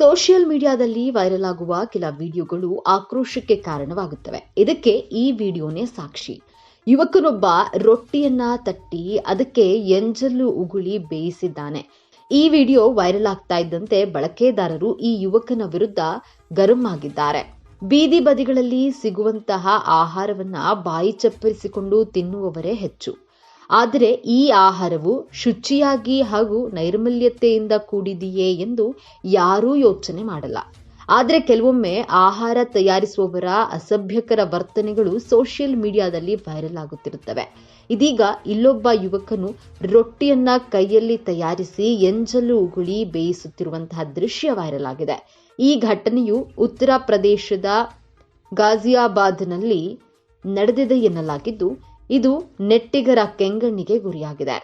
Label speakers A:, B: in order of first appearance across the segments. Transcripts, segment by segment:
A: Social ಮೀಡಿಯಾದಲ್ಲಿ viral ಆಗುವ ಕೆಲ ವಿಡಿಯೋಗಳು ಆಕ್ರೋಶಕ್ಕೆ ಕಾರಣವಾಗುತ್ತವೆ. ಇದಕ್ಕೆ ಈ ವಿಡಿಯೋನೇ ಸಾಕ್ಷಿ. ಯುವಕನೊಬ್ಬ ರೊಟ್ಟಿಯನ್ನ ತಟ್ಟಿ ಅದಕ್ಕೆ ಎಂಜಲು ಉಗುಳಿ ಬೇಯಿಸಿದ್ದಾನೆ. ಈ ವಿಡಿಯೋ ವೈರಲ್ ಆಗ್ತಾ ಇದ್ದಂತೆ ಬಳಕೆದಾರರು ಈ ಯುವಕನ ವಿರುದ್ಧ ಗರಂ ಆಗಿದ್ದಾರೆ. ಬೀದಿ ಬದಿಗಳಲ್ಲಿ ಸಿಗುವಂತಹ ಆಹಾರವನ್ನ ಬಾಯಿ ಚಪ್ಪರಿಸಿಕೊಂಡು ತಿನ್ನುವವರೇ ಹೆಚ್ಚು. ಆದರೆ ಈ ಆಹಾರವು ಶುಚಿಯಾಗಿ ಹಾಗೂ ನೈರ್ಮಲ್ಯತೆಯಿಂದ ಕೂಡಿದೆಯೇ ಎಂದು ಯಾರೂ ಯೋಚನೆ ಮಾಡಲ್ಲ. ಆದರೆ ಕೆಲವೊಮ್ಮೆ ಆಹಾರ ತಯಾರಿಸುವವರ ಅಸಭ್ಯಕರ ವರ್ತನೆಗಳು ಸೋಷಿಯಲ್ ಮೀಡಿಯಾದಲ್ಲಿ ವೈರಲ್ ಆಗುತ್ತಿರುತ್ತವೆ. ಇದೀಗ ಇಲ್ಲೊಬ್ಬ ಯುವಕನು ರೊಟ್ಟಿಯನ್ನ ಕೈಯಲ್ಲಿ ತಯಾರಿಸಿ ಎಂಜಲು ಉಗುಳಿ ಬೇಯಿಸುತ್ತಿರುವಂತಹ ದೃಶ್ಯ ವೈರಲ್ ಆಗಿದೆ. ಈ ಘಟನೆಯು ಉತ್ತರ ಪ್ರದೇಶದ ಗಾಜಿಯಾಬಾದ್ನಲ್ಲಿ ನಡೆದಿದೆ ಎನ್ನಲಾಗಿದ್ದು, ಇದು ನೆಟ್ಟಿಗರ ಕೆಂಗಣ್ಣಿಗೆ ಗುರಿಯಾಗಿದೆ.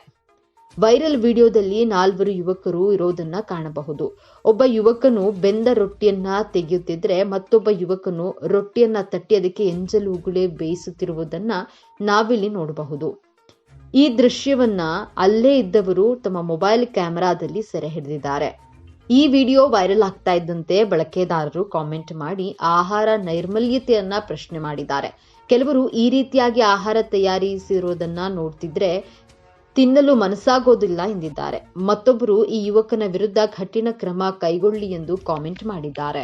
A: ವೈರಲ್ ವಿಡಿಯೋದಲ್ಲಿ 4 ಯುವಕರು ಇರೋದನ್ನ ಕಾಣಬಹುದು. ಒಬ್ಬ ಯುವಕನು ಬೆಂದ ರೊಟ್ಟಿಯನ್ನ ತೆಗೆಯುತ್ತಿದ್ರೆ ಮತ್ತೊಬ್ಬ ಯುವಕನು ರೊಟ್ಟಿಯನ್ನ ತಟ್ಟಿ ಅದಕ್ಕೆ ಎಂಜಲು ಉಗುಳಿ ಬೇಯಿಸುತ್ತಿರುವುದನ್ನ ನಾವಿಲ್ಲಿ ನೋಡಬಹುದು. ಈ ದೃಶ್ಯವನ್ನ ಅಲ್ಲೇ ಇದ್ದವರು ತಮ್ಮ ಮೊಬೈಲ್ ಕ್ಯಾಮೆರಾದಲ್ಲಿ ಸೆರೆ ಹಿಡಿದಿದ್ದಾರೆ. ಈ ವಿಡಿಯೋ ವೈರಲ್ ಆಗ್ತಾ ಇದ್ದಂತೆ ಬಳಕೆದಾರರು ಕಾಮೆಂಟ್ ಮಾಡಿ ಆಹಾರ ನೈರ್ಮಲ್ಯತೆಯನ್ನ ಪ್ರಶ್ನೆ ಮಾಡಿದ್ದಾರೆ. ಕೆಲವರು ಈ ರೀತಿಯಾಗಿ ಆಹಾರ ತಯಾರಿಸಿರುವುದನ್ನ ನೋಡ್ತಿದ್ರೆ ತಿನ್ನಲು ಮನಸ್ಸಾಗೋದಿಲ್ಲ ಎಂದಿದ್ದಾರೆ. ಮತ್ತೊಬ್ಬರು ಈ ಯುವಕನ ವಿರುದ್ಧ ಕಠಿಣ ಕ್ರಮ ಕೈಗೊಳ್ಳಿ ಎಂದು ಕಾಮೆಂಟ್ ಮಾಡಿದ್ದಾರೆ.